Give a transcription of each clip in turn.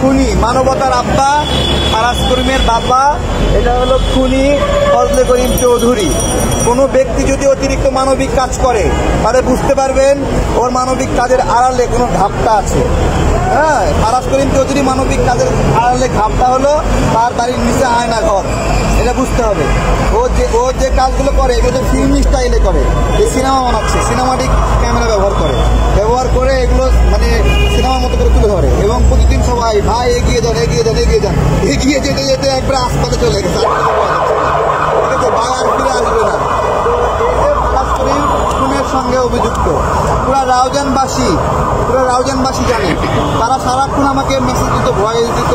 খুনি, মানবতার আব্বা, ফারাজ করিমের বাবা, এটা হলো খুনি ফজলে করিম চৌধুরী। কোনো ব্যক্তি যদি অতিরিক্ত মানবিক কাজ করে তাহলে বুঝতে পারবেন ওর মানবিক কাজের আড়ালে কোনো ঘাপটা আছে। হ্যাঁ, ফারাজ করিম চৌধুরী মানবিক কাজের আড়ালে ঘাপটা হলো তার বাড়ির নিচে আয়না ঘর, এটা বুঝতে হবে। ও যে কাজগুলো করে এগুলো ফিল্ম স্টাইলে করে, এই সিনেমা বানাচ্ছে, সিনেমাটিক ক্যামেরা ব্যবহার করে এগুলো মানে সিনেমার মতো করে তুলে ধরে এবং প্রতিদিন সবাই ভাই এগিয়ে যান এগিয়ে যান এগিয়ে যান, এগিয়ে যেতে যেতে একবার আসপাতে চলে গেছে, ঠিক আছে, ভাই আর ফিরে আসবে না। খুনের সঙ্গে অভিযুক্ত পুরা রাউজানবাসী জানে। তারা সারাক্ষণ আমাকে মেসেজ দিত, ভয়েস দিত,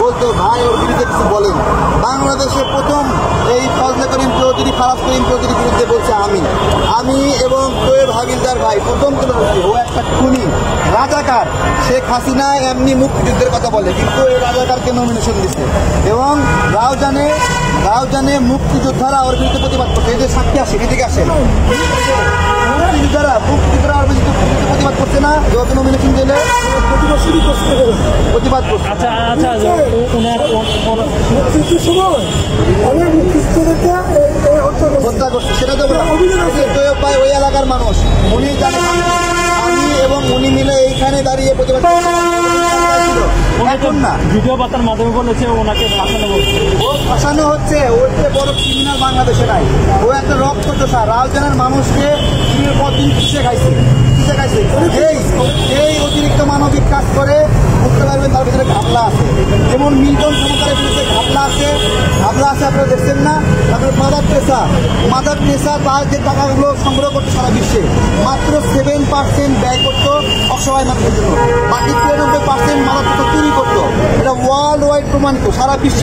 বলতো ভাই ওর বিরুদ্ধে কিছু বলেন। বাংলাদেশে প্রথম এই ফজলে করিম চৌধুরী, ফারাজ করিম চৌধুরীর বিরুদ্ধে বলছে আমি এবং তোয়েব হাবিলদার ভাই প্রথম তুলে ধরছি ও একটা খুনি, রাজাকার। শেখ হাসিনা এমনি মুক্তিযুদ্ধের কথা বলে, কিন্তু এই রাজাকারকে নমিনেশন দিচ্ছে এবং রাউজানে মুক্তিযোদ্ধারা ওর বিরুদ্ধে প্রতিবাদ করছে। এই যে সাক্ষী আসে, এদিকে আসে, মুক্তিযোদ্ধারা ওর বিরুদ্ধে প্রতিবাদ করছে না, যত নমিনেশন দিলে প্রতিবাদ করছে। হত্যা করছে সেটা তো ভাই ওই এলাকার মানুষ, উনি জানেন। আমি এবং উনি মিলে এইখানে দাঁড়িয়ে প্রতিবাদ এখন না, ভিডিও বার্তার মাধ্যমে বলেছে ওনাকে ফাঁসানো হচ্ছে। ওর যে বড় ক্রিমিনাল বাংলাদেশে নাই, ও একটা রক্ত চোষা রাউজানের মানুষকে দিনের পর দিন কিসে খাইছে। এই অতিরিক্ত মানবিক কাজ করে বুঝতে পারবেন তার ভিতরে ঘাবলা আছে। যেমন মিল্টন সরকারের বিরুদ্ধে ঘাবলা আছে আপনারা দেখছেন না। তারপরে মাদার টেরেসা তার যে টাকাগুলো সংগ্রহ করতো সারা বিশ্বে মাত্র 7% ব্যয় করতো অসহায় মানুষের জন্য, বাকি 93% মাদার টেরেসা চুরি করতো। এটা ওয়ার্ল্ড ওয়াইড প্রমাণিত, সারা বিশ্বে।